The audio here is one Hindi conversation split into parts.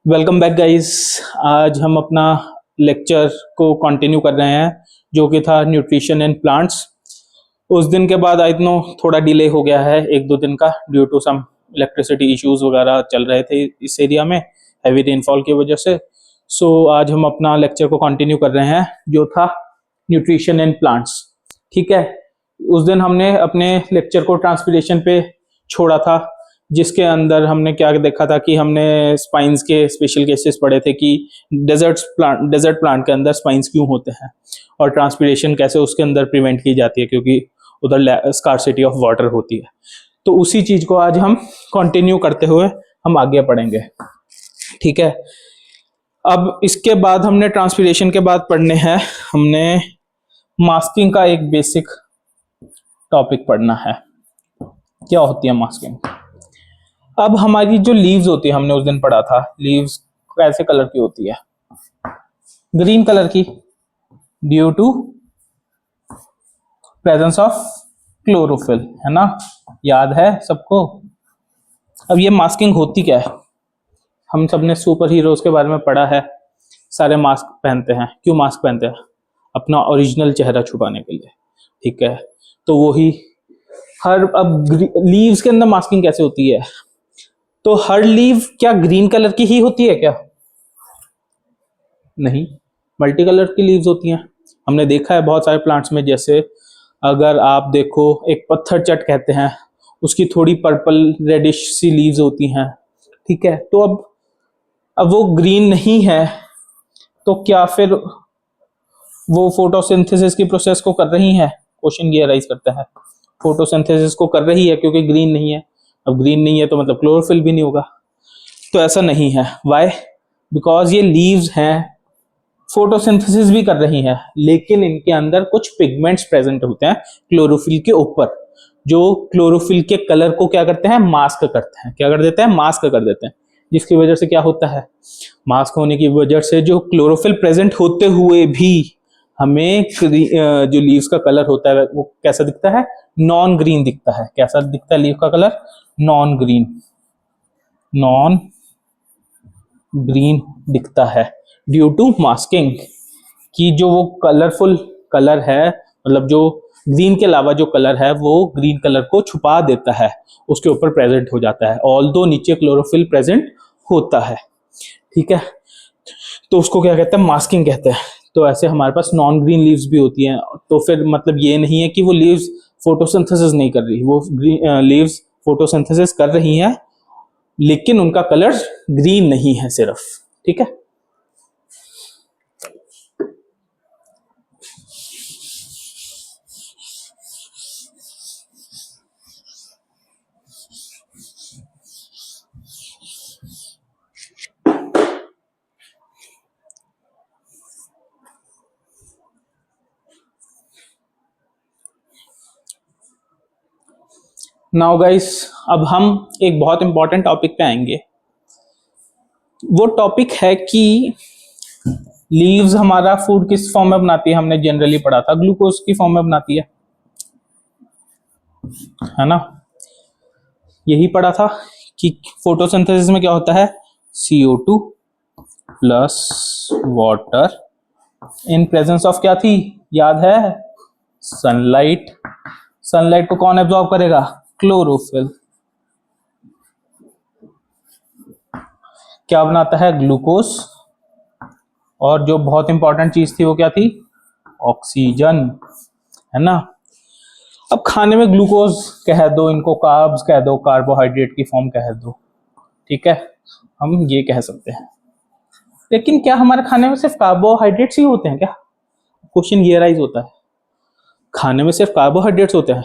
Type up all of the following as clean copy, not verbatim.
Welcome back guys. आज हम अपना लेक्चर को कंटिन्यू कर रहे हैं जो कि था न्यूट्रिशन इन प्लांट्स। उस दिन के बाद आई नो थोड़ा डिले हो गया है, एक दो दिन का, due to some electricity issues वगैरह चल रहे थे इस एरिया में हैवी रेनफॉल की वजह से। आज हम अपना लेक्चर को कंटिन्यू कर रहे हैं जो था न्यूट्रिशन इन प्लांट्स। ठीक है, उस दिन हमने अपने लेक्चर को ट्रांसपिरेशन पे छोड़ा था, जिसके अंदर हमने क्या देखा था कि हमने स्पाइंस के स्पेशल केसेस पढ़े थे कि डेजर्ट प्लांट के अंदर स्पाइंस क्यों होते हैं और ट्रांसपिरेशन कैसे उसके अंदर प्रिवेंट की जाती है क्योंकि उधर स्कार्सिटी ऑफ वाटर होती है। तो उसी चीज को आज हम कंटिन्यू करते हुए हम आगे पढ़ेंगे। ठीक है, अब इसके बाद हमने ट्रांसपिरेशन के बाद पढ़ने हैं, हमने मास्किंग का एक बेसिक टॉपिक पढ़ना है। क्या होती है मास्किंग? अब हमारी जो लीव्स होती है, हमने उस दिन पढ़ा था लीव्स कैसे कलर की होती है, ग्रीन कलर की, due to presence of chlorophyll, है ना, याद है सबको। अब ये मास्किंग होती क्या है? हम सबने सुपर हीरोज के बारे में पढ़ा है, सारे मास्क पहनते हैं। क्यों मास्क पहनते हैं? अपना ओरिजिनल चेहरा छुपाने के लिए। ठीक है, तो वही अब लीव्स के अंदर मास्किंग कैसे होती है? तो हर लीव क्या ग्रीन कलर की ही होती है क्या? नहीं, मल्टी कलर की लीव्स होती हैं। हमने देखा है बहुत सारे प्लांट्स में, जैसे अगर आप देखो एक पत्थर चट कहते हैं, उसकी थोड़ी पर्पल रेडिश सी लीव्स होती हैं। ठीक है, तो अब वो ग्रीन नहीं है, तो क्या फिर वो फोटोसिंथेसिस की प्रोसेस को कर रही है? क्वेश्चन ये राइज करता है। फोटोसिंथेसिस को कर रही है क्योंकि ग्रीन नहीं है। अब ग्रीन नहीं है तो मतलब क्लोरोफिल भी नहीं होगा। तो ऐसा नहीं है। व्हाई? बिकॉज ये लीव्स हैं, फोटोसिंथेसिस भी कर रही हैं, लेकिन इनके अंदर कुछ पिगमेंट्स प्रेजेंट होते हैं क्लोरोफिल के ऊपर, जो क्लोरोफिल के कलर को क्या करते हैं? मास्क करते हैं। क्या कर देते हैं? मास्क कर देते हैं। जिसकी वजह से क्या होता है? मास्क होने की वजह से जो क्लोरोफिल प्रेजेंट होते हुए भी हमें जो लीव्स का कलर होता है वो कैसा दिखता है? नॉन ग्रीन दिखता है। कैसा दिखता है लीव का colour? Non green, non green दिखता है ड्यू टू मास्किंग। कि जो वो कलरफुल कलर है, मतलब जो ग्रीन के अलावा जो कलर है वो ग्रीन कलर को छुपा देता है, उसके ऊपर प्रेजेंट हो जाता है, ऑल्दो नीचे क्लोरोफिल प्रेजेंट होता है। ठीक है, तो उसको क्या कहते हैं? मास्किंग कहते हैं। तो ऐसे हमारे पास नॉन ग्रीन लीव्स भी होती हैं। तो फिर मतलब ये नहीं है कि वो लीव्स फोटोसिंथेसिस नहीं कर रही, वो लीव्स फोटोसिंथेसिस कर रही हैं, लेकिन उनका कलर ग्रीन नहीं है सिर्फ। ठीक है, नाउ गाइस, अब हम एक बहुत इंपॉर्टेंट टॉपिक पे आएंगे। वो टॉपिक है कि लीव्स हमारा फूड किस फॉर्म में बनाती है। हमने जनरली पढ़ा था ग्लूकोज की फॉर्म में बनाती है ना। यही पढ़ा था कि फोटोसिंथेसिस में क्या होता है? CO2 plus water in presence of क्या थी? याद है? सनलाइट। सनलाइट को कौन एब्जॉर्ब करेगा? क्लोरोफिल। क्या बनाता है? ग्लूकोज। और जो बहुत इंपॉर्टेंट चीज थी वो क्या थी? ऑक्सीजन, है ना। अब खाने में ग्लूकोज कह दो, इनको कार्ब्स कह दो, कार्बोहाइड्रेट की फॉर्म कह दो। ठीक है, हम ये कह सकते हैं। लेकिन क्या हमारे खाने में सिर्फ कार्बोहाइड्रेट्स ही होते हैं क्या? क्वेश्चन ये राइज होता है। खाने में सिर्फ कार्बोहाइड्रेट्स होते हैं?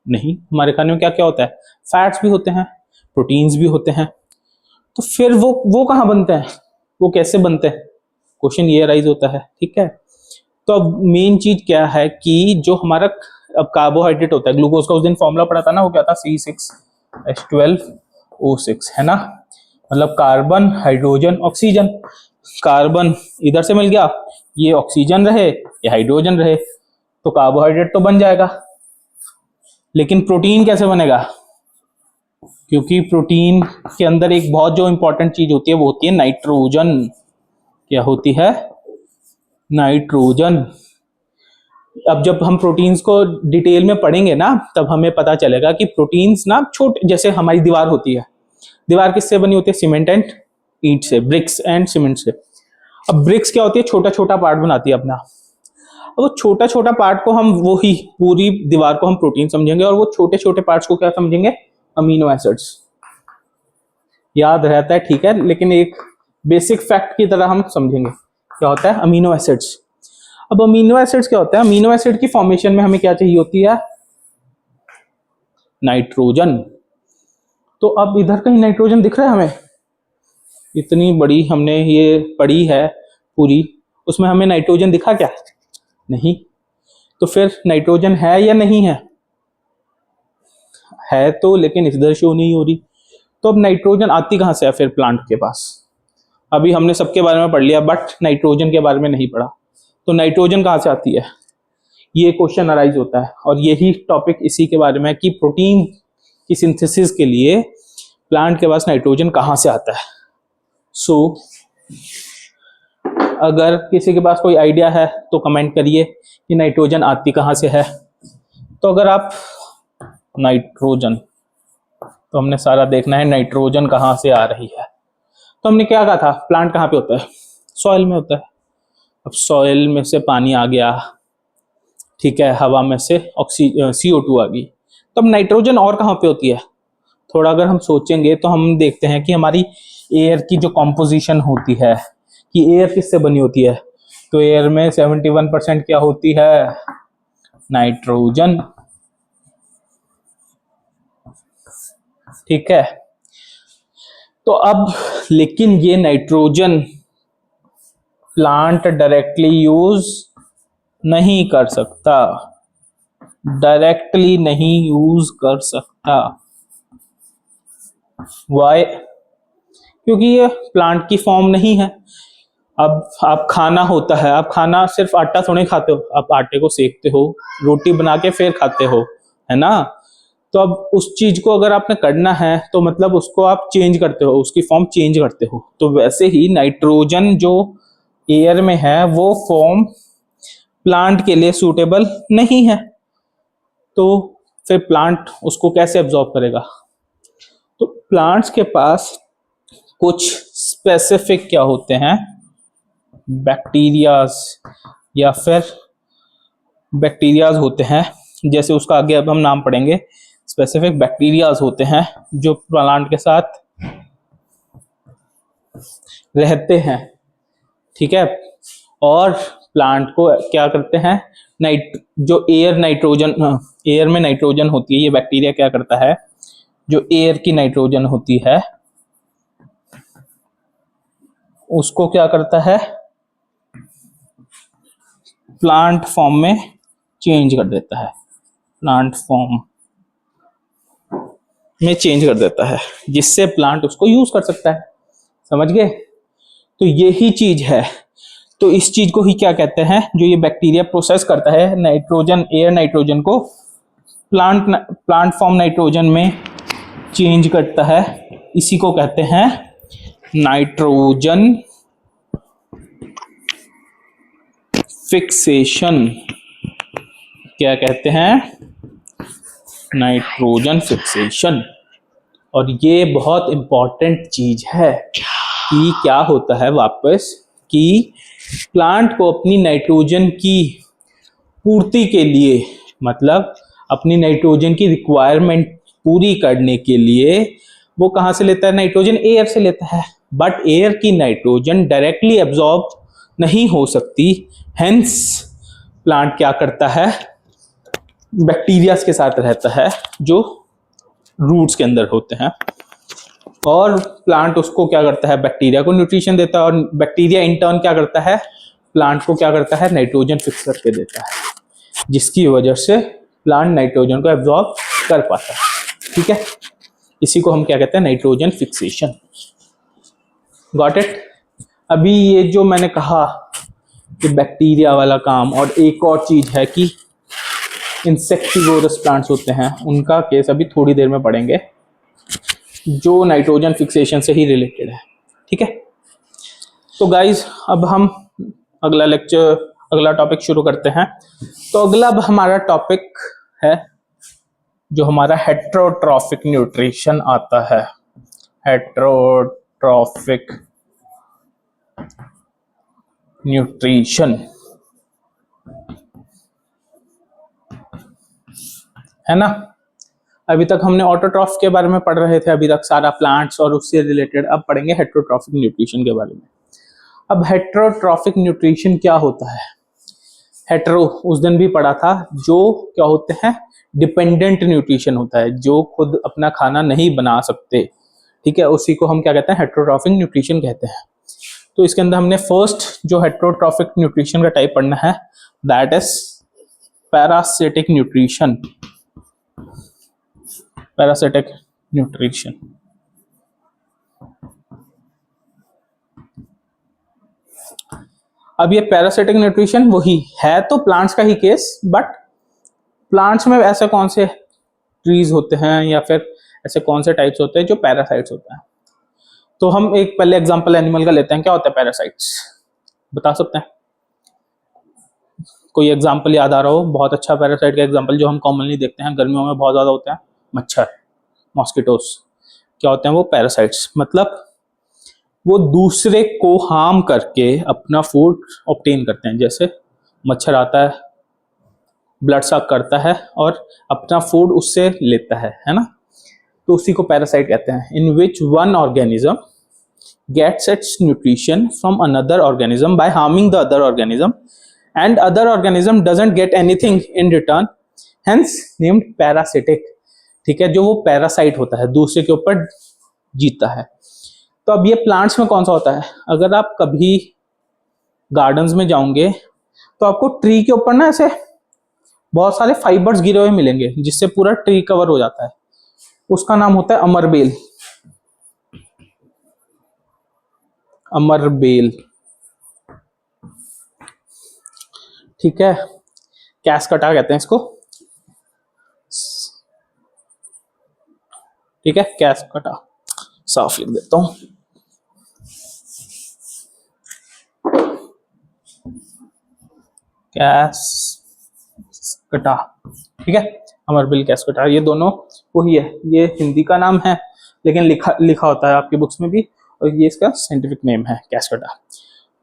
नहीं, हमारे खाने में क्या क्या होता है? फैट्स भी होते हैं, प्रोटीन्स भी होते हैं। तो फिर वो कहाँ बनते हैं? वो कैसे बनते हैं? क्वेश्चन ये राइज होता है। ठीक है, तो अब मेन चीज क्या है कि जो हमारा अब कार्बोहाइड्रेट होता है, ग्लूकोज का उस दिन फॉर्मूला पढ़ा था ना, वो क्या था? C6H12O6, है ना। मतलब कार्बन, हाइड्रोजन, ऑक्सीजन। कार्बन इधर से मिल गया, ये ऑक्सीजन रहे, ये हाइड्रोजन रहे, तो कार्बोहाइड्रेट तो बन जाएगा। लेकिन प्रोटीन कैसे बनेगा? क्योंकि प्रोटीन के अंदर एक बहुत जो इंपॉर्टेंट चीज होती है वो होती है नाइट्रोजन। क्या होती है? नाइट्रोजन। अब जब हम प्रोटीन्स को डिटेल में पढ़ेंगे ना तब हमें पता चलेगा कि प्रोटीन्स ना छोटे, जैसे हमारी दीवार होती है, दीवार किससे बनी होती है? सीमेंट एंड ईंट से, ब्रिक्स एंड सीमेंट से। अब ब्रिक्स क्या होती है? छोटा छोटा पार्ट बनाती है अपना। अब वो छोटा छोटा पार्ट को हम, वो ही पूरी दीवार को हम प्रोटीन समझेंगे और वो छोटे छोटे पार्ट्स को क्या समझेंगे? Amino acids. याद रहता है, ठीक है, लेकिन एक बेसिक फैक्ट की तरह हम समझेंगे क्या होता है अमीनो एसिड्स। अब अमीनो एसिड्स क्या होता है? अमीनो एसिड की फॉर्मेशन में हमें क्या चाहिए होती है? नाइट्रोजन। तो अब इधर कहीं नाइट्रोजन दिख रहा है हमें? इतनी बड़ी हमने ये पढ़ी है पूरी, उसमें हमें नाइट्रोजन दिखा क्या? नहीं। तो फिर नाइट्रोजन है या नहीं है? है तो, लेकिन इधर शो नहीं हो रही। तो अब नाइट्रोजन आती कहां से है फिर प्लांट के पास? अभी हमने सबके बारे में पढ़ लिया बट नाइट्रोजन के बारे में नहीं पढ़ा। तो नाइट्रोजन कहां से आती है? ये क्वेश्चन अराइज होता है और यही टॉपिक इसी के बारे में है कि प्रोटीन की सिंथेसिस के लिए प्लांट के पास नाइट्रोजन कहां से आता है। सो अगर किसी के पास कोई आइडिया है तो कमेंट करिए कि नाइट्रोजन आती कहां से है। तो अगर आप नाइट्रोजन, तो हमने सारा देखना है नाइट्रोजन कहां से आ रही है। तो हमने क्या कहा था? प्लांट कहां पे होता है? सॉइल में होता है। अब सॉइल में से पानी आ गया, ठीक है, हवा में से CO2 आ गई। तो अब नाइट्रोजन और कहां पे होती है? थोड़ा अगर हम सोचेंगे तो हम देखते हैं कि हमारी एयर की जो कॉम्पोजिशन होती है कि एयर किससे बनी होती है। तो एयर में 71% क्या होती है? नाइट्रोजन। ठीक है। तो अब लेकिन ये नाइट्रोजन प्लांट डायरेक्टली यूज नहीं कर सकता, डायरेक्टली नहीं यूज कर सकता। वाई? क्योंकि ये प्लांट की फॉर्म नहीं है। अब आप खाना होता है, आप खाना सिर्फ आटा थोड़ी खाते हो, आप आटे को सेकते हो, रोटी बना के फिर खाते हो, है ना। तो अब उस चीज को अगर आपने करना है तो मतलब उसको आप चेंज करते हो, उसकी फॉर्म चेंज करते हो। तो वैसे ही नाइट्रोजन जो एयर में है वो फॉर्म प्लांट के लिए सूटेबल नहीं है। तो फिर प्लांट उसको कैसे एब्जॉर्ब करेगा? तो प्लांट्स के पास कुछ स्पेसिफिक क्या होते हैं? बैक्टीरियाज, या फिर बैक्टीरियाज होते हैं। जैसे उसका आगे अब हम नाम पढ़ेंगे, स्पेसिफिक बैक्टीरियाज होते हैं जो प्लांट के साथ रहते हैं, ठीक है। और प्लांट को क्या करते हैं? जो एयर में नाइट्रोजन होती है, ये बैक्टीरिया क्या करता है? जो एयर की नाइट्रोजन होती है उसको क्या करता है? प्लांट फॉर्म में चेंज कर देता है, प्लांट फॉर्म में चेंज कर देता है, जिससे प्लांट उसको यूज कर सकता है। समझ गए? तो यही चीज है। तो इस चीज को ही क्या कहते हैं? जो ये बैक्टीरिया प्रोसेस करता है नाइट्रोजन, एयर नाइट्रोजन को प्लांट फॉर्म नाइट्रोजन में चेंज करता है, इसी को कहते हैं नाइट्रोजन फिक्सेशन। क्या कहते हैं? Nitrogen fixation. और ये बहुत इंपॉर्टेंट चीज है कि क्या होता है वापस कि प्लांट को अपनी नाइट्रोजन की पूर्ति के लिए, मतलब अपनी नाइट्रोजन की रिक्वायरमेंट पूरी करने के लिए वो कहां से लेता है नाइट्रोजन? एयर से लेता है। बट एयर की नाइट्रोजन डायरेक्टली एब्जॉर्ब नहीं हो सकती, हेंस प्लांट क्या करता है? बैक्टीरिया के साथ रहता है जो रूट्स के अंदर होते हैं, और प्लांट उसको क्या करता है? बैक्टीरिया को न्यूट्रिशन देता है, और बैक्टीरिया इन टर्न क्या करता है? प्लांट को क्या करता है? नाइट्रोजन फिक्स करके देता है, जिसकी वजह से प्लांट नाइट्रोजन को एब्जॉर्ब कर पाता है। ठीक है, इसी को हम क्या कहते हैं? Nitrogen fixation. Got it? अभी ये जो मैंने कहा कि बैक्टीरिया वाला काम, और एक और चीज है कि इंसेक्टिवोरस प्लांट्स होते हैं, उनका केस अभी थोड़ी देर में पढ़ेंगे। जो नाइट्रोजन फिक्सेशन से ही रिलेटेड है। ठीक है, तो गाइज अब हम अगला टॉपिक शुरू करते हैं। तो अगला अब हमारा टॉपिक है जो हमारा हेट्रोट्रॉफिक न्यूट्रिशन आता है। हेट्रोट्रॉफिक न्यूट्रिशन है ना। अभी तक हमने ऑटोट्रॉफ के बारे में पढ़ रहे थे, अभी तक सारा प्लांट्स और उससे रिलेटेड। अब पढ़ेंगे हेट्रोट्रॉफिक न्यूट्रिशन के बारे में। अब हेट्रोट्रॉफिक न्यूट्रिशन क्या होता है? हेट्रो उस दिन भी पढ़ा था, जो क्या होते हैं, डिपेंडेंट न्यूट्रिशन होता है, जो खुद अपना खाना नहीं बना सकते। ठीक है, उसी को हम क्या कहते हैं, हेट्रोट्रॉफिक न्यूट्रिशन कहते हैं। तो इसके अंदर हमने फर्स्ट जो हेट्रोट्रॉफिक न्यूट्रिशन का टाइप पढ़ना है, that is parasitic nutrition. Parasitic nutrition अब ये पैरासिटिक न्यूट्रिशन वही है, तो प्लांट्स का ही केस, बट प्लांट्स में ऐसे कौन से ट्रीज होते हैं या फिर ऐसे कौन से टाइप्स होते हैं जो पैरासाइट्स होते हैं? तो हम एक पहले एग्जांपल एनिमल का लेते हैं। क्या होता है पैरासाइट्स, बता सकते हैं? कोई एग्जांपल याद आ रहा हो बहुत अच्छा पैरासाइट का एग्जांपल जो हम कॉमनली देखते हैं, गर्मियों में बहुत ज्यादा होते हैं, मच्छर, मॉस्किटोस। क्या होते हैं वो? पैरासाइट्स। मतलब वो दूसरे को हार्म करके अपना फूड ऑब्टेन करते हैं। जैसे मच्छर आता है, ब्लड सक करता है और अपना फूड उससे लेता है ना, तो उसी को पैरासाइट कहते हैं। In which one organism gets its nutrition from another organism by harming the other organism and other organism doesn't get anything in return, hence named parasitic। ठीक है, जो वो पैरासाइट होता है, दूसरे के ऊपर जीता है। तो अब ये प्लांट्स में कौन सा होता है? अगर आप कभी गार्डन्स में जाओगे तो आपको ट्री के ऊपर ना ऐसे बहुत सारे फाइबर्स गिरे हुए मिलेंगे, जिससे पूरा ट्री कवर हो जाता है। उसका नाम होता है अमरबेल। अमरबेल, ठीक है, कैस्कटा कहते हैं इसको। ठीक है, कैस्कटा, साफ लिख देता हूं। कैस्कटा, ठीक है, अमरबेल, कैस्कटा, ये दोनों वही है। ये हिंदी का नाम है, लेकिन लिखा होता है आपकी बुक्स में भी, और ये इसका साइंटिफिक नेम है कैस्कटा।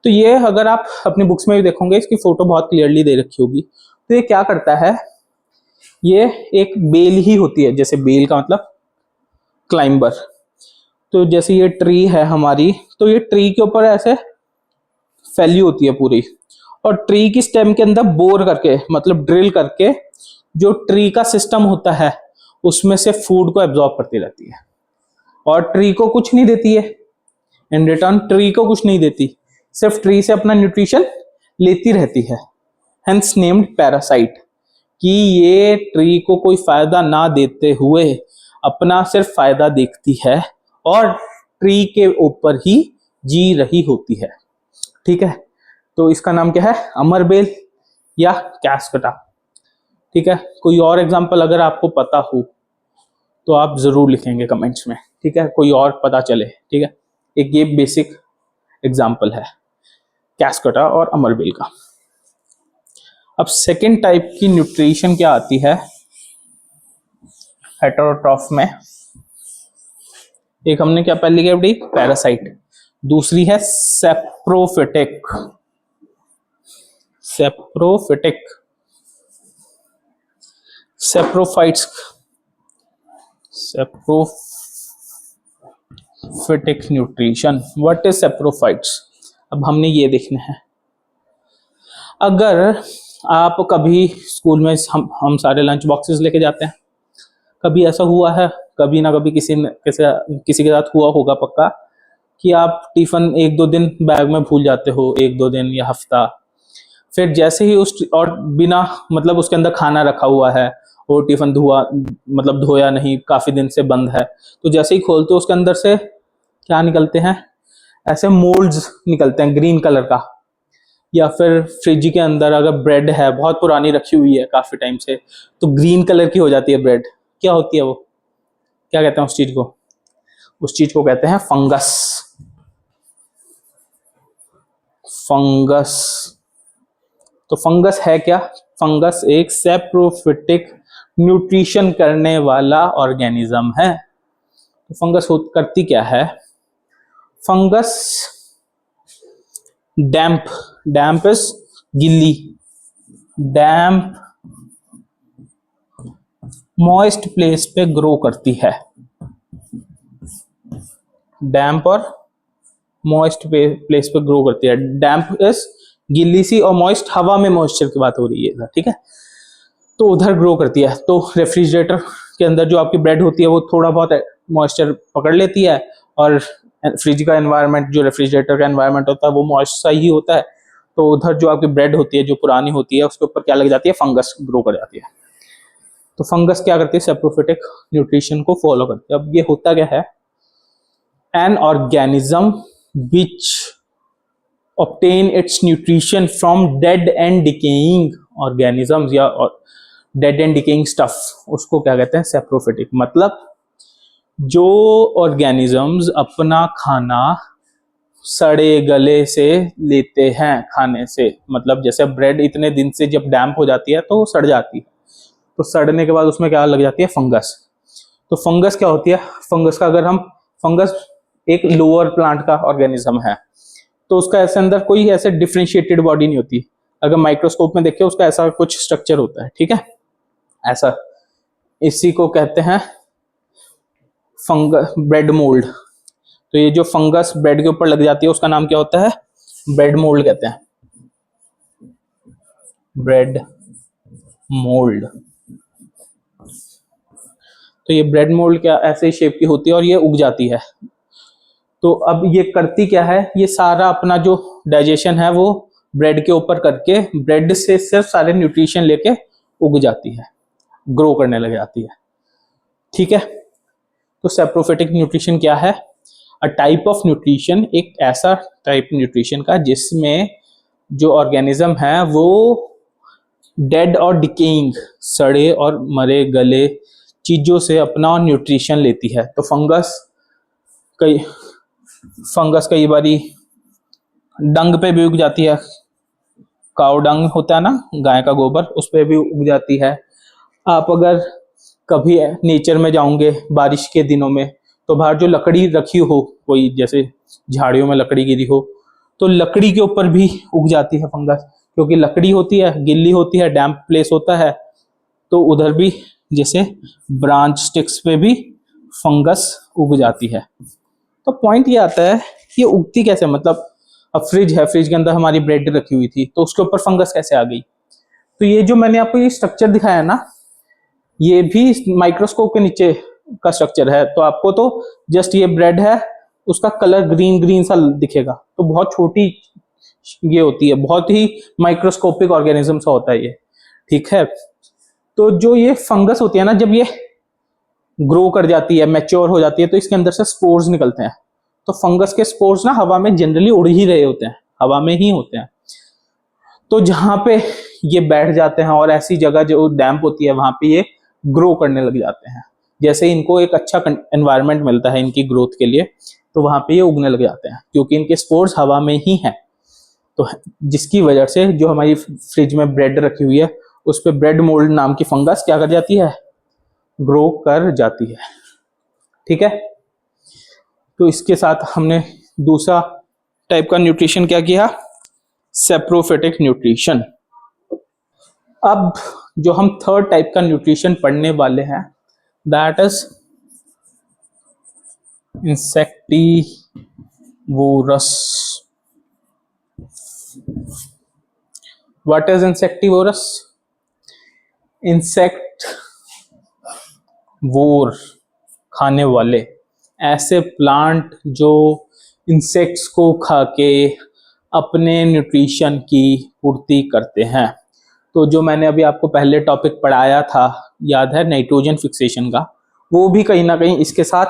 तो ये अगर आप अपनी बुक्स में भी देखोगे, इसकी फोटो बहुत क्लियरली दे रखी होगी। तो ये क्या करता है, ये एक बेल ही होती है। जैसे बेल का मतलब क्लाइंबर। तो जैसे ये ट्री है हमारी, तो ये ट्री के ऊपर ऐसे फैली होती है पूरी, और ट्री की स्टेम के अंदर बोर करके, मतलब ड्रिल करके, जो ट्री का सिस्टम होता है उसमें से फूड को एब्जॉर्ब करती रहती है, और ट्री को कुछ नहीं देती है। इन रिटर्न ट्री को कुछ नहीं देती, सिर्फ ट्री से अपना न्यूट्रिशन लेती रहती है। हेंस नेम्ड पैरासाइट, कि ये ट्री को कोई फायदा ना देते हुए अपना सिर्फ फायदा देखती है और ट्री के ऊपर ही जी रही होती है। ठीक है, तो इसका नाम क्या है? अमरबेल या कैस्कटा। ठीक है, कोई और एग्जांपल अगर आपको पता हो तो आप जरूर लिखेंगे कमेंट्स में। ठीक है, कोई और पता चले। ठीक है, एक ये बेसिक एग्जांपल है कैस्कटा और अमरबेल का। अब सेकेंड टाइप की न्यूट्रिशन क्या आती है हेटेरोट्रॉफ में? एक हमने क्या पहले क्या पढ़ी? पैरासाइट। दूसरी है saprophytic. Saprophytic, saprophytes, saprophytic nutrition. What is saprophytes? अब हमने ये देखना है। अगर आप कभी स्कूल में हम सारे लंच बॉक्सेस लेके जाते हैं, कभी ऐसा हुआ है, कभी ना कभी किसी के साथ हुआ होगा पक्का, कि आप टिफिन एक दो दिन बैग में भूल जाते हो, एक दो दिन या हफ्ता। फिर जैसे ही और बिना मतलब उसके अंदर खाना रखा हुआ है और टिफिन धोया नहीं, काफी दिन से बंद है, तो जैसे ही खोलते हो उसके अंदर से क्या निकलते हैं? ऐसे मोल्ड्स निकलते हैं ग्रीन कलर का। या फिर फ्रिज के अंदर अगर ब्रेड है, बहुत पुरानी रखी हुई है काफी टाइम से, तो ग्रीन कलर की हो जाती है ब्रेड। क्या होती है वो? क्या कहते हैं उस चीज को? उस चीज को कहते हैं फंगस। फंगस, तो फंगस है क्या? फंगस एक सैप्रोफिटिक न्यूट्रिशन करने वाला ऑर्गेनिज्म है। तो फंगस करती क्या है? फंगस डैम्प, डैम्प इज गिल्ली, डैम्प मॉइस्ट प्लेस पे ग्रो करती है। डैम्प और मॉइस्ट प्लेस पे ग्रो करती है। डैम्प इज गिल्ली सी और मॉइस्ट हवा में मॉइस्चर की बात हो रही है, ठीक है। तो उधर ग्रो करती है। तो रेफ्रिजरेटर के अंदर जो आपकी ब्रेड होती है वो थोड़ा बहुत मॉइस्चर पकड़ लेती है, और फ्रिज का एनवायरनमेंट, जो रेफ्रिजरेटर का एनवायरनमेंट होता है वो मॉइस्ट सा ही होता है। तो उधर जो आपकी ब्रेड होती है जो पुरानी होती है उसके ऊपर क्या लग जाती है? फंगस ग्रो कर जाती है। तो फंगस क्या करती है? सैप्रोफिटिक न्यूट्रिशन को फॉलो करती है। अब ये होता क्या है? An organism which obtain its nutrition from dead and decaying organisms या dead and decaying stuff, उसको क्या कहते हैं? सैप्रोफिटिक। मतलब जो ऑर्गेनिजम्स अपना खाना सड़े गले से लेते हैं खाने से, मतलब जैसे ब्रेड इतने दिन से जब डैम्प हो जाती है तो वो सड़ जाती है, तो सड़ने के बाद उसमें क्या लग जाती है? फंगस। तो फंगस क्या होती है? फंगस का अगर हम, फंगस एक लोअर प्लांट का ऑर्गेनिज्म है, तो उसका ऐसे अंदर कोई ऐसे डिफरेंशिएटेड बॉडी नहीं होती। अगर माइक्रोस्कोप में देखें उसका ऐसा कुछ स्ट्रक्चर होता है, ठीक है, ऐसा। इसी को कहते हैं फंगस, ब्रेड मोल्ड। तो ये जो फंगस ब्रेड के ऊपर लग जाती है उसका नाम क्या होता है? ब्रेड मोल्ड कहते हैं। Bread mould. तो ये ब्रेड मोल्ड क्या ऐसे शेप की होती है और ये उग जाती है। तो अब ये करती क्या है? ये सारा अपना जो डाइजेशन है वो ब्रेड के ऊपर करके ब्रेड से सिर्फ सारे न्यूट्रिशन लेके उग जाती है, ग्रो करने लग जाती है, ठीक है। तो सैप्रोफिटिक न्यूट्रिशन क्या है? अ टाइप ऑफ न्यूट्रिशन, एक ऐसा टाइप न्यूट्रिशन का जिसमें जो ऑर्गेनिज्म है वो डेड और डिकेइंग, सड़े और मरे गले चीजों से अपना न्यूट्रिशन लेती है। तो फंगस कई बारी डंग पे भी उग जाती है। काव डंग होता है ना, गाय का गोबर, उस पे भी उग जाती है। आप अगर कभी नेचर में जाओगे बारिश के दिनों में, तो बाहर जो लकड़ी रखी हो, कोई जैसे झाड़ियों में लकड़ी गिरी हो, तो लकड़ी के ऊपर भी उग जाती है फंगस, क्योंकि लकड़ी होती है, गिल्ली होती है, डैम्प प्लेस होता है। तो उधर भी जैसे ब्रांच स्टिक्स पे भी फंगस उग जाती है। तो पॉइंट ये आता है, ये उगती कैसे? मतलब अब फ्रिज है, फ्रिज के अंदर हमारी ब्रेड रखी हुई थी, तो उसके ऊपर फंगस कैसे आ गई? तो ये जो मैंने आपको ये स्ट्रक्चर दिखाया ना, ये भी माइक्रोस्कोप के नीचे का स्ट्रक्चर है। तो आपको तो जस्ट ये ब्रेड है, उसका कलर ग्रीन ग्रीन सा दिखेगा, तो बहुत छोटी ये होती है, बहुत ही माइक्रोस्कोपिक ऑर्गेनिज्म सा होता है ये, ठीक है। तो जो ये फंगस होती है ना, जब ये ग्रो कर जाती है, मैच्योर हो जाती है, तो इसके अंदर से स्पोर्स निकलते हैं। तो फंगस के स्पोर्स ना हवा में जनरली उड़ ही रहे होते हैं, हवा में ही होते हैं। तो जहां पे ये बैठ जाते हैं और ऐसी जगह जो डैम्प होती है वहां पे ये ग्रो करने लग जाते हैं। जैसे इनको एक अच्छा एनवायरनमेंट मिलता है इनकी ग्रोथ के लिए, तो वहां पे ये उगने लग जाते हैं, क्योंकि इनके स्पोर्स हवा में ही हैं। तो जिसकी वजह से जो हमारी फ्रिज में ब्रेड रखी हुई है उस पे ब्रेड मोल्ड नाम की फंगस क्या कर जाती है? ग्रो कर जाती है, ठीक है। तो इसके साथ हमने दूसरा टाइप का न्यूट्रिशन क्या किया? Saprophytic nutrition. अब जो हम थर्ड टाइप का न्यूट्रिशन पढ़ने वाले हैं, that is insectivorous. What is insectivorous? Insect वोर, खाने वाले, ऐसे प्लांट जो इंसेक्ट्स को खा के अपने न्यूट्रिशन की पूर्ति करते हैं। तो जो मैंने अभी आपको पहले टॉपिक पढ़ाया था, याद है, नाइट्रोजन फिक्सेशन का, वो भी कहीं ना कहीं इसके साथ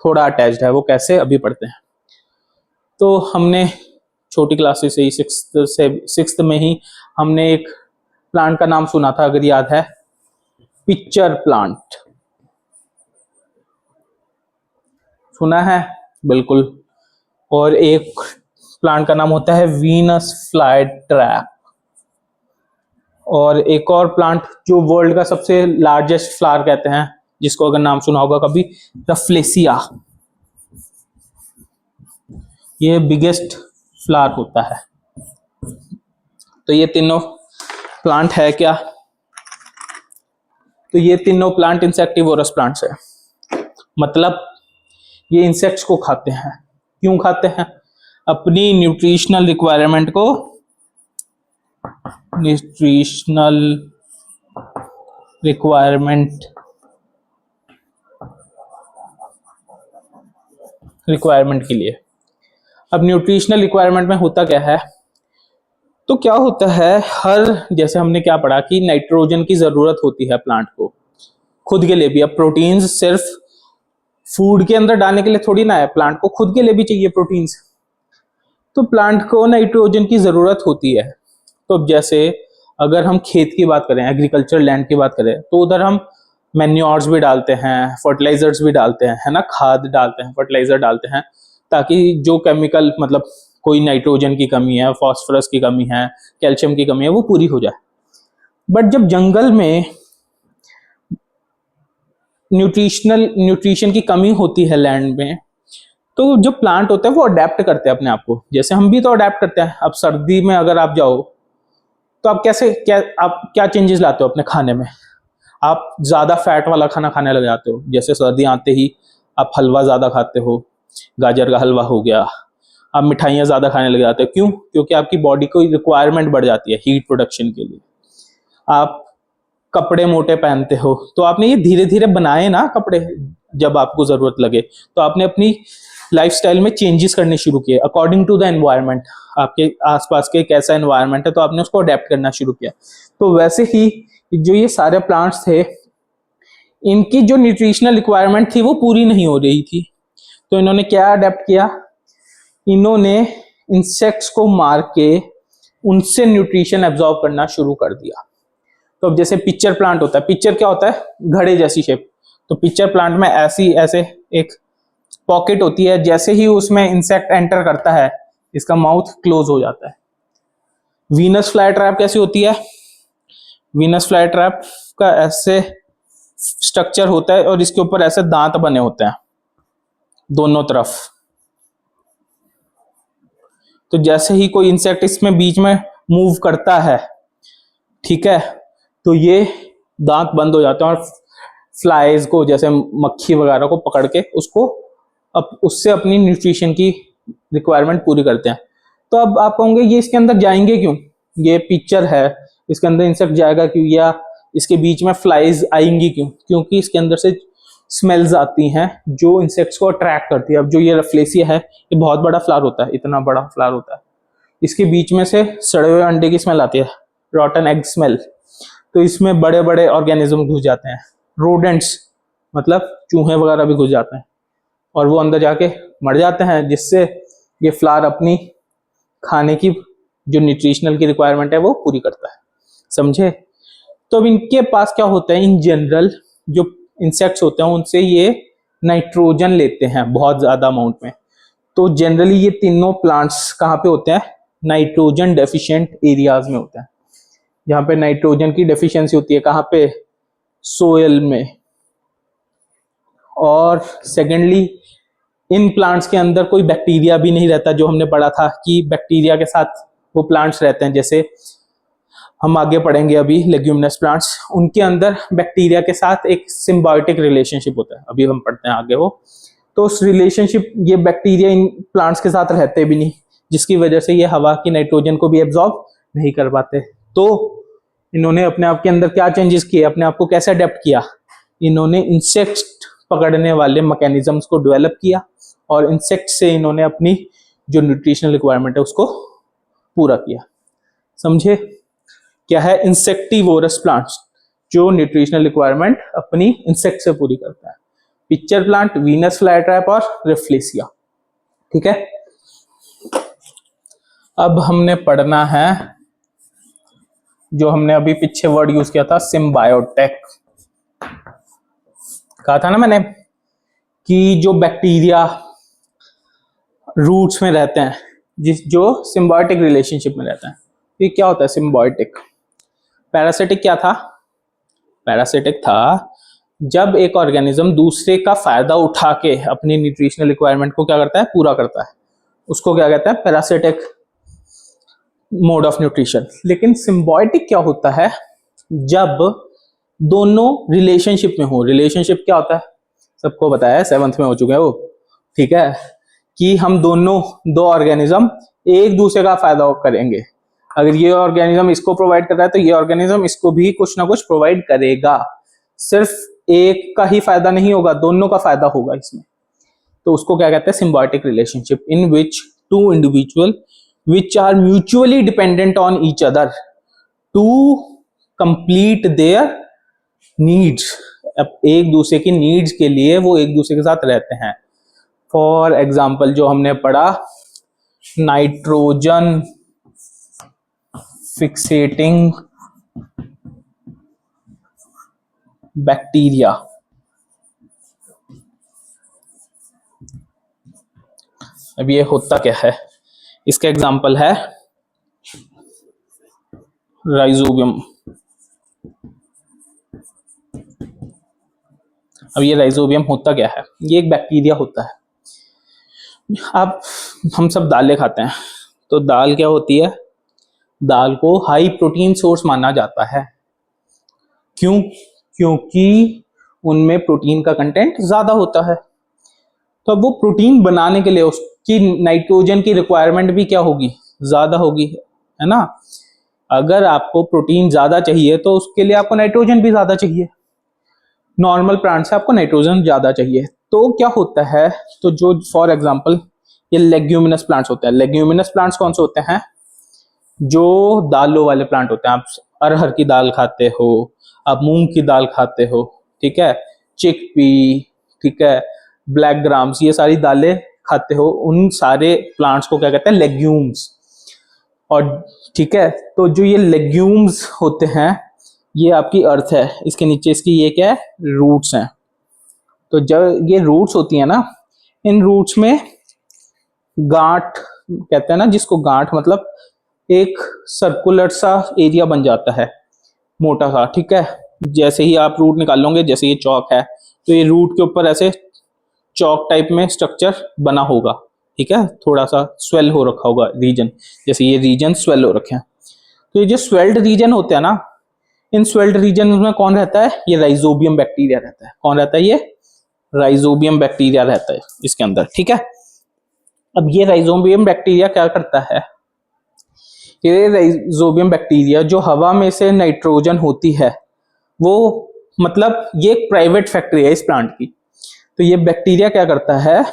थोड़ा अटैच्ड है। वो कैसे, अभी पढ़ते हैं। तो हमने छोटी क्लासेस से ही सिक्स्थ में ही हमने एक प्लांट का नाम सुना था, अगर याद है, पिक्चर प्लांट। सुना है? बिल्कुल। और एक प्लांट का नाम होता है वीनस फ्लाई ट्रैप। और एक और प्लांट जो वर्ल्ड का सबसे लार्जेस्ट फ्लावर कहते हैं, जिसको अगर नाम सुना होगा कभी, रफलेसिया। ये बिगेस्ट फ्लावर होता है। तो ये तीनों प्लांट है क्या? तो ये तीनों प्लांट इंसेक्टिवोरस प्लांट्स है। मतलब ये इंसेक्ट्स को खाते हैं। क्यों खाते हैं? अपनी न्यूट्रिशनल रिक्वायरमेंट को रिक्वायरमेंट के लिए। अब न्यूट्रिशनल रिक्वायरमेंट में होता क्या है? तो क्या होता है, जैसे हमने क्या पढ़ा कि नाइट्रोजन की जरूरत होती है प्लांट को खुद के लिए भी। अब प्रोटीन्स सिर्फ फूड के अंदर डालने के लिए थोड़ी ना है, प्लांट को खुद के लिए भी चाहिए प्रोटीन्स। तो प्लांट को नाइट्रोजन की जरूरत होती है। तो जैसे अगर हम खेत की बात करें, एग्रीकल्चर लैंड की बात करें, तो उधर हम मैन्योर्स भी डालते हैं, फर्टिलाइजर्स भी डालते हैं, है ना, खाद डालते हैं, फर्टिलाइजर डालते हैं, ताकि जो केमिकल, मतलब कोई नाइट्रोजन की कमी है, फास्फोरस की कमी है, कैल्शियम की कमी है, वो पूरी हो जाए। बट जब जंगल में न्यूट्रिशन की कमी होती है लैंड में, तो जो प्लांट होते हैं वो अडेप्ट करते हैं अपने आप को। जैसे हम भी तो अडेप्ट करते हैं। अब सर्दी में अगर आप जाओ तो आप क्या चेंजेस लाते हो अपने खाने में? आप ज्यादा फैट वाला खाना खाने लग जाते हो। जैसे सर्दी आते ही आप हलवा ज्यादा खाते हो, गाजर का हलवा हो गया। आप मिठाइयाँ ज्यादा खाने लग जाते हो। क्यों? क्योंकि आपकी बॉडी को रिक्वायरमेंट बढ़ जाती है हीट प्रोडक्शन के लिए। आप कपड़े मोटे पहनते हो, तो आपने ये धीरे धीरे बनाए ना कपड़े, जब आपको जरूरत लगे तो आपने अपनी लाइफस्टाइल में चेंजेस करने शुरू किए अकॉर्डिंग टू द एनवायरनमेंट। आपके आसपास के कैसा एनवायरनमेंट है, तो आपने उसको अडेप्ट करना शुरू किया। तो वैसे ही जो ये सारे प्लांट्स थे, इनकी जो न्यूट्रिशनल रिक्वायरमेंट थी वो पूरी नहीं हो रही थी। तो इन्होंने क्या अडेप्ट किया? इन्होंने इंसेक्ट्स को मार के उनसे न्यूट्रिशन एब्जॉर्ब करना शुरू कर दिया। तो अब जैसे पिक्चर प्लांट होता है, पिक्चर क्या होता है? घड़े जैसी शेप। तो पिक्चर प्लांट में ऐसे एक पॉकेट होती है, जैसे ही उसमें इंसेक्ट एंटर करता है, इसका माउथ क्लोज हो जाता है। वीनस फ्लाई ट्रैप कैसी होती है? वीनस फ्लाई ट्रैप का ऐसे स्ट्रक्चर होता है और इसके ऊपर ऐसे दांत बने होते हैं दोनों तरफ। तो जैसे ही कोई इंसेक्ट इसमें बीच में मूव करता है, ठीक है, तो ये दांत बंद हो जाते हैं और फ्लाइज को, जैसे मक्खी वगैरह को पकड़ के उससे अपनी न्यूट्रिशन की रिक्वायरमेंट पूरी करते हैं। तो अब आप कहोगे ये इसके अंदर जाएंगे क्यों? ये पिक्चर है, इसके अंदर इंसेक्ट जाएगा क्यों, या इसके बीच में फ्लाइज आएंगी क्यों? क्योंकि इसके अंदर से स्मेल्स आती हैं जो इंसेक्ट्स को अट्रैक्ट करती है। अब जो ये रफलेसिया है, ये बहुत बड़ा फ्लावर होता है, इतना बड़ा फ्लावर होता है। इसके बीच में से सड़े हुए अंडे की स्मेल आती है, रॉटन एग स्मेल। तो इसमें बड़े बड़े ऑर्गेनिज्म घुस जाते हैं, रोडेंट्स, मतलब चूहे वगैरह भी घुस जाते हैं, और वो अंदर जाके मर जाते हैं, जिससे ये फ्लावर अपनी खाने की जो न्यूट्रिशनल की रिक्वायरमेंट है वो पूरी करता है। समझे? तो अब इनके पास क्या होता है, इन जनरल जो इंसेक्ट्स होते हैं उनसे ये नाइट्रोजन लेते हैं बहुत ज्यादा अमाउंट में। तो जनरली ये तीनों प्लांट्स कहाँ पे होते हैं? नाइट्रोजन डेफिशिएंट एरियाज में होते हैं। जहाँ पे नाइट्रोजन की डेफिशिएंसी होती है, कहाँ पे? सोयल में। और सेकेंडली, इन प्लांट्स के अंदर कोई बैक्टीरिया भी नहीं रहता, जो हमने पढ़ा था कि बैक्टीरिया के साथ वो प्लांट्स रहते हैं। जैसे हम आगे पढ़ेंगे अभी लेग्यूमिनस प्लांट्स, उनके अंदर बैक्टीरिया के साथ एक सिम्बायोटिक रिलेशनशिप होता है, अभी हम पढ़ते हैं आगे वो। तो उस रिलेशनशिप, ये बैक्टीरिया इन प्लांट्स के साथ रहते भी नहीं, जिसकी वजह से ये हवा की नाइट्रोजन को भी एब्जॉर्ब नहीं कर पाते। तो इन्होंने अपने आप के अंदर क्या चेंजेस किए, अपने आप को कैसे अडेप्ट किया? इन्होंने इंसेक्ट पकड़ने वाले मैकेनिज्म्स को डेवलप किया, और इंसेक्ट से इन्होंने अपनी जो न्यूट्रिशनल रिक्वायरमेंट है उसको पूरा किया। समझे? क्या है? इंसेक्टिवोरस प्लांट्स, जो न्यूट्रिशनल रिक्वायरमेंट अपनी इंसेक्ट से पूरी करता है। Pitcher plant, Venus fly trap और रेफ्लेसिया। ठीक है, अब हमने पढ़ना है जो हमने अभी पीछे वर्ड यूज किया था, सिम्बायोटेक। कहा था ना मैंने कि जो बैक्टीरिया रूट्स में रहते हैं, जो सिम्बायोटिक रिलेशनशिप में रहते हैं, ये क्या होता है सिम्बायोटिक? पैरासिटिक क्या था? पैरासिटिक था जब एक ऑर्गेनिज्म दूसरे का फायदा उठा के अपनी न्यूट्रिशनल रिक्वायरमेंट को क्या करता है, पूरा करता है, उसको क्या कहते हैं, पैरासिटिक मोड ऑफ न्यूट्रिशन। लेकिन सिम्बायोटिक क्या होता है? जब दोनों रिलेशनशिप में हो। रिलेशनशिप क्या होता है? सबको पता है, 7th में हो चुके हैं वो, ठीक है, कि हम दोनों, दो ऑर्गेनिज्म एक दूसरे का फायदा करेंगे। अगर ये ऑर्गेनिज्म इसको प्रोवाइड कर रहा है तो ये ऑर्गेनिज्म इसको भी कुछ ना कुछ प्रोवाइड करेगा। सिर्फ एक का ही फायदा नहीं होगा, दोनों का फायदा होगा इसमें। तो उसको क्या कहते हैं, symbiotic relationship, in which two individual which are mutually dependent on each other to complete their needs। अब एक दूसरे की नीड्स के लिए वो एक दूसरे के साथ रहते हैं। फॉर एग्जाम्पल जो हमने पढ़ा, नाइट्रोजन फिक्सेटिंग बैक्टीरिया। अब ये होता क्या है, इसका एग्जाम्पल है राइजोबियम। अब ये राइजोबियम होता क्या है? ये एक बैक्टीरिया होता है। अब हम सब दालें खाते हैं, तो दाल क्या होती है? दाल को हाई प्रोटीन सोर्स माना जाता है। क्यों? क्योंकि उनमें प्रोटीन का कंटेंट ज्यादा होता है। तो अब वो प्रोटीन बनाने के लिए उसकी नाइट्रोजन की रिक्वायरमेंट भी क्या होगी, ज्यादा होगी, है ना। अगर आपको प्रोटीन ज्यादा चाहिए तो उसके लिए आपको नाइट्रोजन भी ज्यादा चाहिए। नॉर्मल प्लांट से आपको नाइट्रोजन ज्यादा चाहिए। तो क्या होता है, तो जो फॉर एग्जांपल ये लेग्यूमिनस प्लांट्स होते हैं। लेग्यूमिनस प्लांट्स कौन से होते हैं? जो दालों वाले प्लांट होते हैं। आप अरहर की दाल खाते हो, आप मूंग की दाल खाते हो, ठीक है, चिकपी, ठीक है, ब्लैक ग्राम्स, ये सारी दालें खाते हो। उन सारे प्लांट्स को क्या कहते हैं, लेग्यूम्स। और ठीक है, तो जो ये लेग्यूम्स होते हैं, ये आपकी अर्थ है, इसके नीचे इसकी ये क्या है, रूट्स हैं। तो जब ये रूट्स होती है ना, इन रूट्स में गांठ कहते हैं ना, जिसको गांठ मतलब एक सर्कुलर सा एरिया बन जाता है, मोटा सा, ठीक है। जैसे ही आप रूट निकाल लोगे, जैसे ये चौक है, तो ये रूट के ऊपर ऐसे चौक टाइप में स्ट्रक्चर बना होगा, ठीक है, थोड़ा सा स्वेल हो रखा होगा रीजन, जैसे ये रीजन स्वेल हो रखे हैं। तो ये जो स्वेल्ड रीजन होते हैं ना, इन स्वेल्ड रीजन में कौन रहता है? ये राइजोबियम बैक्टीरिया रहता है। कौन रहता है? ये राइजोबियम बैक्टीरिया रहता है इसके अंदर, ठीक है। अब ये राइजोबियम बैक्टीरिया क्या करता है? ये राइजोबियम बैक्टीरिया जो हवा में से नाइट्रोजन होती है, वो मतलब ये एक प्राइवेट फैक्ट्री है इस प्लांट की। तो ये बैक्टीरिया क्या करता है,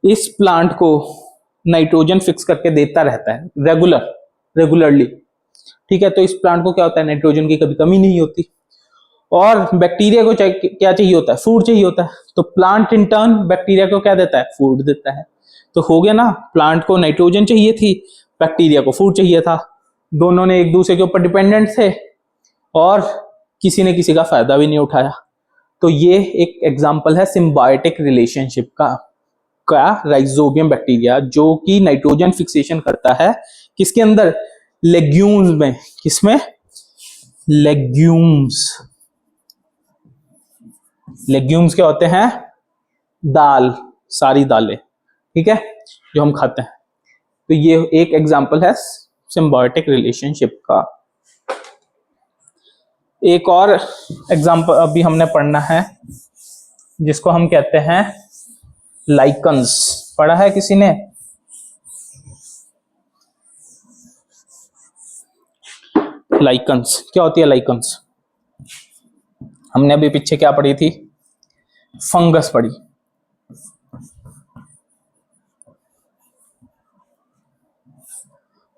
इस प्लांट को नाइट्रोजन फिक्स करके देता रहता है रेगुलरली, ठीक है। तो इस प्लांट को क्या होता है, नाइट्रोजन की कभी कमी नहीं होती। और बैक्टीरिया को क्या चाहिए होता है? फूड चाहिए होता है। तो प्लांट इन टर्न बैक्टीरिया को क्या देता है? फूड देता है। तो हो गया ना, प्लांट को नाइट्रोजन चाहिए थी, बैक्टीरिया को फूड चाहिए था, दोनों ने एक दूसरे के ऊपर डिपेंडेंट थे और किसी ने किसी का फायदा भी नहीं उठाया। तो ये एक एग्जांपल है सिम्बायोटिक रिलेशनशिप का राइजोबियम बैक्टीरिया, जो कि नाइट्रोजन फिक्सेशन करता है किसके अंदर? लेग्यूम्स में। किसमें? लेग्यूम्स। लेग्यूम्स क्या होते हैं? दाल, सारी दालें, ठीक है, जो हम खाते हैं। तो ये एक एग्जांपल है सिम्बायोटिक रिलेशनशिप का। एक और एग्जांपल अभी हमने पढ़ना है, जिसको हम कहते हैं लाइकन्स। पढ़ा है किसी ने? लाइकन्स क्या होती है? लाइकन्स हमने अभी पीछे क्या पढ़ी थी? फंगस पढ़ी।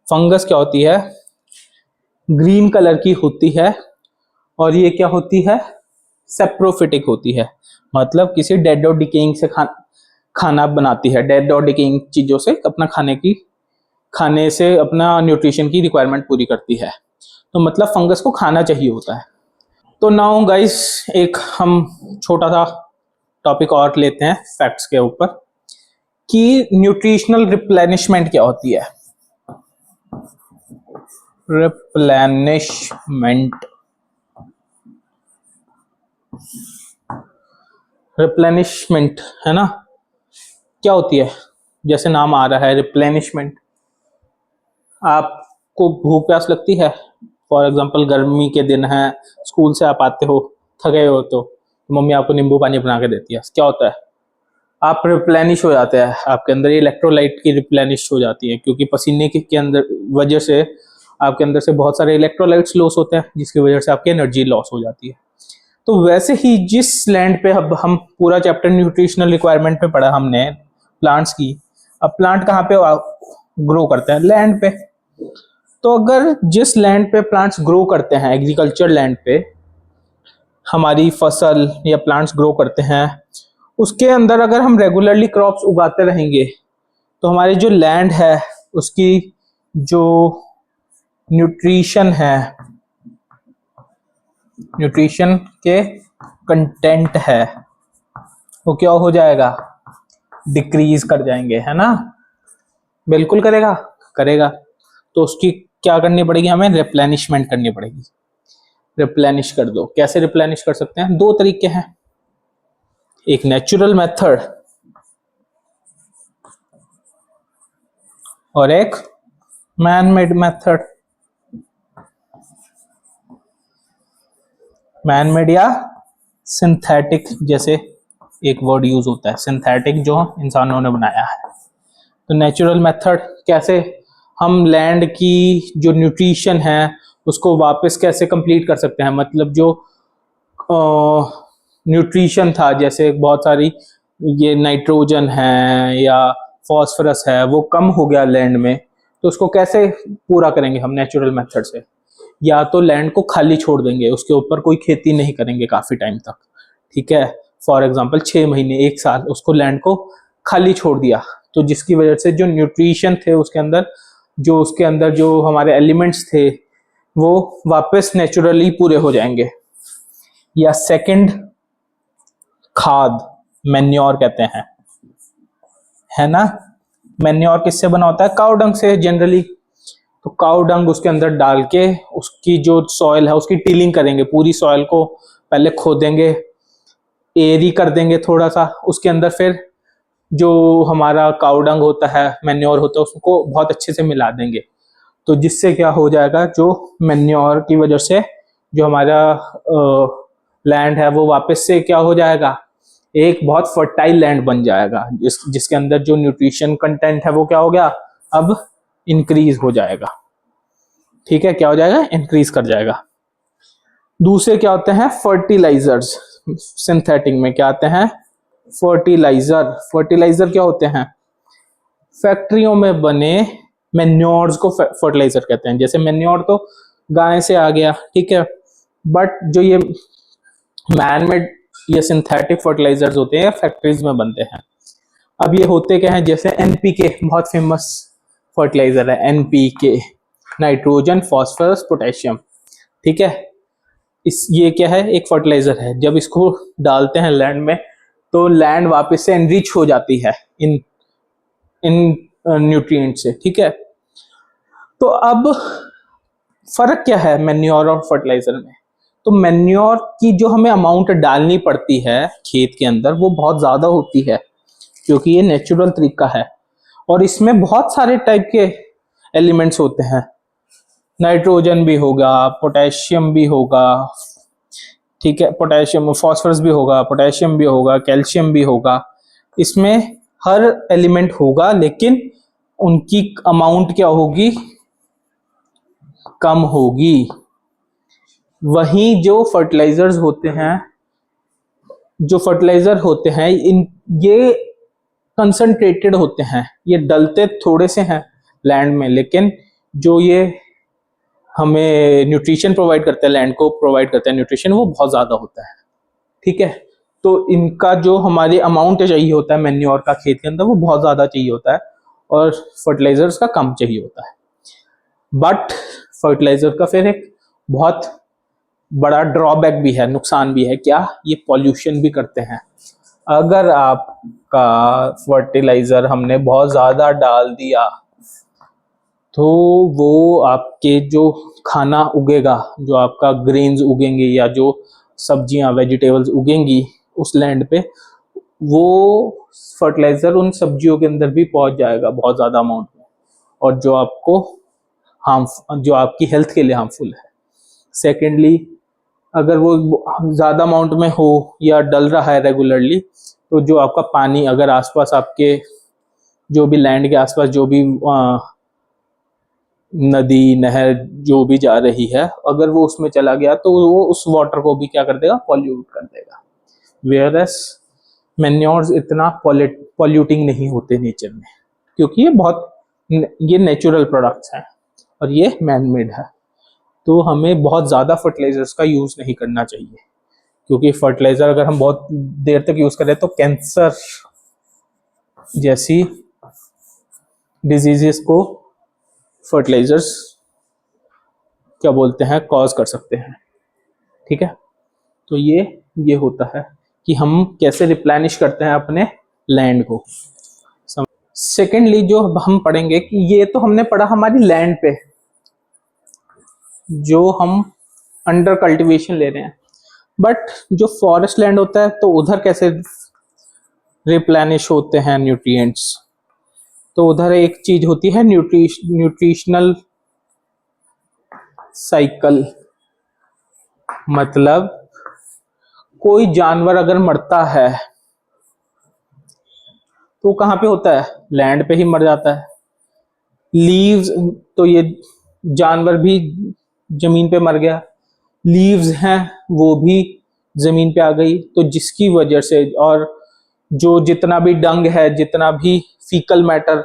फंगस क्या होती है? ग्रीन कलर की होती है और ये क्या होती है? सेप्रोफिटिक होती है, मतलब किसी डेड और डिकेइंग से खाना बनाती है। डेड और डिकेइंग चीजों से अपना खाने से अपना न्यूट्रिशन की रिक्वायरमेंट पूरी करती है। तो मतलब फंगस को खाना चाहिए होता है। तो नाउ गाइस, एक हम छोटा सा टॉपिक और लेते हैं फैक्ट्स के ऊपर कि न्यूट्रिशनल रिप्लेनिशमेंट क्या होती है। रिप्लेनिशमेंट, रिप्लेनिशमेंट है ना, क्या होती है? जैसे नाम आ रहा है रिप्लेनिशमेंट, आपको भूख प्यास लगती है, फॉर एग्जांपल गर्मी के दिन है, स्कूल से आप आते हो, थके हो, तो मम्मी आपको नींबू पानी बना के देती है, क्या होता है? आप रिप्लेनिश हो जाते हैं, आपके अंदर इलेक्ट्रोलाइट की रिप्लेनिश हो जाती है, क्योंकि पसीने के अंदर वजह से आपके अंदर से बहुत सारे इलेक्ट्रोलाइट्स लॉस होते हैं, जिसकी वजह से आपकी एनर्जी लॉस हो जाती है। तो वैसे ही जिस लैंड पे अब हम पूरा चैप्टर न्यूट्रिशनल रिक्वायरमेंट पे पढ़ा हमने प्लांट्स की, अब प्लांट कहाँ पे ग्रो करते हैं? लैंड पे। तो अगर जिस लैंड पे प्लांट्स ग्रो करते हैं, एग्रीकल्चर लैंड पे हमारी फसल या प्लांट्स ग्रो करते हैं, उसके अंदर अगर हम रेगुलरली क्रॉप्स उगाते रहेंगे तो हमारी जो लैंड है उसकी जो न्यूट्रिशन है, न्यूट्रिशन के कंटेंट है, वो क्या हो जाएगा? डिक्रीज कर जाएंगे, है ना? बिल्कुल करेगा, करेगा। तो उसकी क्या करनी पड़ेगी? हमें रिप्लेनिशमेंट करनी पड़ेगी। रिप्लेनिश कर दो। कैसे रिप्लेनिश कर सकते हैं? दो तरीके हैं, एक नेचुरल मेथड और एक man made method. Man made या सिंथेटिक, जैसे एक वर्ड यूज होता है सिंथेटिक, जो इंसानों ने बनाया है। तो नेचुरल मेथड, कैसे हम लैंड की जो न्यूट्रिशन है उसको वापस कैसे कंप्लीट कर सकते हैं, मतलब जो न्यूट्रिशन था, जैसे बहुत सारी ये नाइट्रोजन है या फॉस्फोरस है, वो कम हो गया लैंड में, तो उसको कैसे पूरा करेंगे हम नेचुरल मेथड से? या तो लैंड को खाली छोड़ देंगे, उसके ऊपर कोई खेती नहीं करेंगे काफी टाइम तक, ठीक है, फॉर एग्जांपल 6 महीने 1 साल उसको लैंड को खाली छोड़ दिया, तो जिसकी वजह से जो न्यूट्रिशन थे उसके अंदर जो हमारे एलिमेंट्स थे वो वापस नेचुरली पूरे हो जाएंगे। या सेकंड, खाद, मैन्योर कहते हैं, है ना? मैन्योर किससे बना होता है? काऊ डंग से जनरली। तो काऊ डंग उसके अंदर डाल के उसकी जो सॉइल है उसकी टिलिंग करेंगे, पूरी सॉइल को पहले खोदेंगे, एरी कर देंगे थोड़ा सा, उसके अंदर फिर जो हमारा काऊ डंग होता है, मैन्योर होता है, उसको बहुत अच्छे से मिला देंगे। तो जिससे क्या हो जाएगा, जो मैन्योर की वजह से जो हमारा लैंड है वो वापस से क्या हो जाएगा? एक बहुत फर्टाइल लैंड बन जाएगा, जिसके अंदर जो न्यूट्रिशन कंटेंट है वो क्या हो गया? अब इंक्रीज हो जाएगा। ठीक है, क्या हो जाएगा? इंक्रीज कर जाएगा। दूसरे क्या होते हैं? फर्टिलाइजर्स। सिंथेटिक में क्या आते हैं? फर्टिलाइजर। फर्टिलाइजर क्या होते हैं? फैक्ट्रियों में बने मैन्योर्स को फर्टिलाइजर कहते हैं। जैसे मैन्योर तो गाय से आ गया, ठीक है, बट जो ये मैनमेड या सिंथेटिक फर्टिलाइजर्स होते हैं फैक्ट्रीज में बनते हैं। अब ये होते क्या है? जैसे एनपीके बहुत फेमस फर्टिलाइजर है, एनपीके, नाइट्रोजन फॉस्फोरस पोटेशियम, ठीक है। ये क्या है? एक फर्टिलाइजर है। जब इसको डालते हैं लैंड में तो लैंड वापस से एनरिच हो जाती है इन न्यूट्रिएंट से, ठीक है। तो अब फर्क क्या है मैन्योर और फर्टिलाइजर में? तो मैन्योर की जो हमें अमाउंट डालनी पड़ती है खेत के अंदर वो बहुत ज्यादा होती है, क्योंकि ये नेचुरल तरीका है और इसमें बहुत सारे टाइप के एलिमेंट्स होते हैं। नाइट्रोजन भी होगा, पोटेशियम भी होगा, ठीक है, पोटेशियम, फॉस्फोरस भी होगा, पोटेशियम भी होगा, कैल्शियम भी होगा। इसमें हर एलिमेंट होगा, लेकिन उनकी अमाउंट क्या होगी? कम होगी। वहीं जो फर्टिलाइजर होते हैं ये कंसंट्रेटेड होते हैं, ये डलते थोड़े से हैं लैंड में, लेकिन जो ये हमें न्यूट्रिशन प्रोवाइड करते हैं, लैंड को प्रोवाइड करते हैं न्यूट्रिशन, वो बहुत ज्यादा होता है, ठीक है। तो इनका जो हमारे अमाउंट चाहिए होता है मैन्योर का खेत के अंदर वो बहुत ज्यादा चाहिए होता है और फर्टिलाइजर्स का कम चाहिए होता है। बट फर्टिलाइजर का फिर एक बहुत बड़ा ड्रॉबैक भी है, नुकसान भी है। क्या? ये पॉल्यूशन भी करते हैं। अगर आपका फर्टिलाइजर हमने बहुत ज़्यादा डाल दिया तो वो आपके जो खाना उगेगा, जो आपका ग्रेन्स उगेंगे या जो सब्जियां वेजिटेबल्स उगेंगी उस लैंड पे, वो फर्टिलाइजर उन सब्जियों के अंदर भी पहुंच जाएगा बहुत ज़्यादा अमाउंट में, और जो आपको जो आपकी हेल्थ के लिए हार्मफुल है। सेकेंडली, अगर वो ज़्यादा अमाउंट में हो या डल रहा है रेगुलरली, तो जो आपका पानी अगर आसपास आपके जो भी लैंड के आसपास जो भी नदी नहर जो भी जा रही है, अगर वो उसमें चला गया तो वो उस वाटर को भी क्या कर देगा, पॉल्यूट कर देगा। वेयर एस मैन्योर्स इतना पॉल्यूटिंग नहीं होते नेचर में, क्योंकि ये नेचुरल प्रोडक्ट्स हैं और ये मैन मेड है। तो हमें बहुत ज़्यादा फर्टिलाइजर्स का यूज़ नहीं करना चाहिए, क्योंकि फर्टिलाइजर अगर हम बहुत देर तक यूज़ करें तो कैंसर जैसी डिजीजेस को फर्टिलाइजर्स क्या बोलते हैं, कॉज कर सकते हैं। ठीक है, तो ये होता है कि हम कैसे रिप्लेनिश करते हैं अपने लैंड को। सेकेंडली जो हम पढ़ेंगे कि ये तो हमने पढ़ा हमारी लैंड पे जो हम अंडर कल्टीवेशन ले रहे हैं, बट जो फॉरेस्ट लैंड होता है तो उधर कैसे रिप्लेनिश होते हैं न्यूट्रिएंट्स। तो उधर एक चीज होती है न्यूट्रिशनल साइकिल। मतलब कोई जानवर अगर मरता है तो कहाँ पे होता है, लैंड पे ही मर जाता है। लीव्स, तो ये जानवर भी जमीन पे मर गया, लीव्स हैं वो भी जमीन पे आ गई, तो जिसकी वजह से, और जो जितना भी डंग है, जितना भी फीकल मैटर,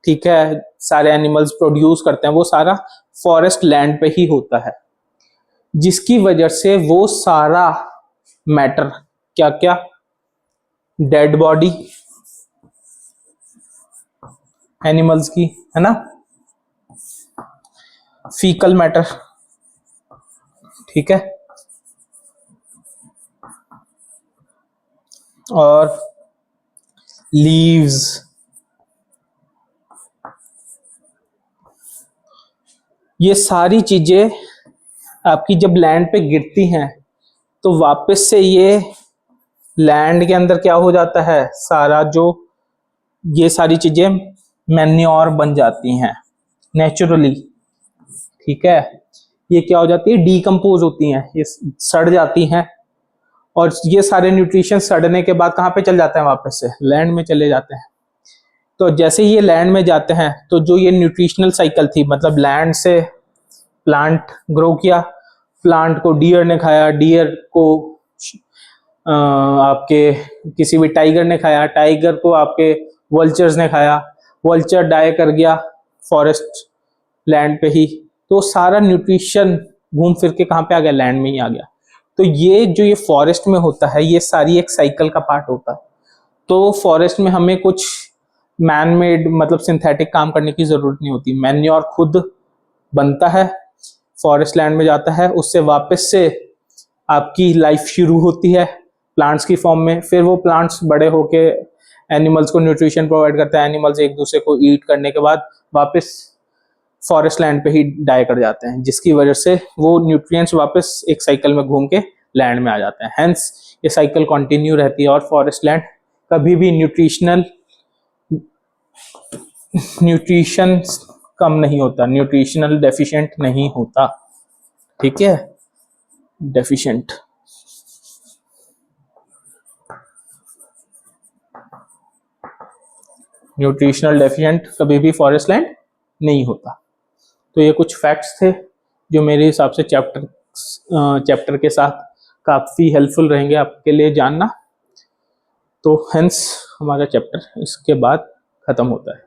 ठीक है, सारे एनिमल्स प्रोड्यूस करते हैं, वो सारा फॉरेस्ट लैंड पे ही होता है, जिसकी वजह से वो सारा मैटर, क्या क्या, डेड बॉडी एनिमल्स की, है ना, फीकल मैटर, ठीक है, और लीव्स, ये सारी चीजें आपकी जब लैंड पे गिरती हैं तो वापस से ये लैंड के अंदर क्या हो जाता है, सारा जो ये सारी चीजें मैन्योर बन जाती हैं नेचुरली। ठीक है, ये क्या हो जाती है, डीकम्पोज होती हैं, ये सड़ जाती हैं, और ये सारे न्यूट्रिशन सड़ने के बाद कहाँ पे चल जाते हैं, वापस से लैंड में चले जाते हैं। तो जैसे ही ये लैंड में जाते हैं तो जो ये न्यूट्रिशनल साइकिल थी, मतलब लैंड से प्लांट ग्रो किया, प्लांट को डियर ने खाया, डियर को आपके किसी भी टाइगर ने खाया, टाइगर को आपके वल्चर्स ने खाया, वल्चर डाई कर गया फॉरेस्ट लैंड पे ही, तो सारा न्यूट्रिशन घूम फिर के कहाँ पे आ गया, लैंड में ही आ गया। तो ये जो ये फॉरेस्ट में होता है, ये सारी एक साइकिल का पार्ट होता है। तो फॉरेस्ट में हमें कुछ मैन मेड, मतलब सिंथेटिक काम करने की जरूरत नहीं होती, मैन्योर खुद बनता है, फॉरेस्ट लैंड में जाता है, उससे वापस से आपकी लाइफ शुरू होती है प्लांट्स की फॉर्म में। फिर वो प्लांट्स बड़े होके एनिमल्स को न्यूट्रिशन प्रोवाइड करते हैं, एनिमल्स एक दूसरे को ईट करने के बाद वापस फॉरेस्ट लैंड पे ही डाई कर जाते हैं, जिसकी वजह से वो न्यूट्रिएंट्स वापस एक साइकिल में घूम के लैंड में आ जाते हैं। हेंस ये साइकिल कंटिन्यू रहती है और फॉरेस्ट लैंड कभी भी न्यूट्रिशन कम नहीं होता, न्यूट्रिशनल डेफिशिएंट नहीं होता। ठीक है, डेफिशिएंट, न्यूट्रिशनल डेफिशिएंट कभी भी फॉरेस्ट लैंड नहीं होता। तो ये कुछ फैक्ट्स थे जो मेरे हिसाब से चैप्टर के साथ काफ़ी हेल्पफुल रहेंगे आपके लिए जानना। तो हेंस हमारा चैप्टर इसके बाद ख़त्म होता है।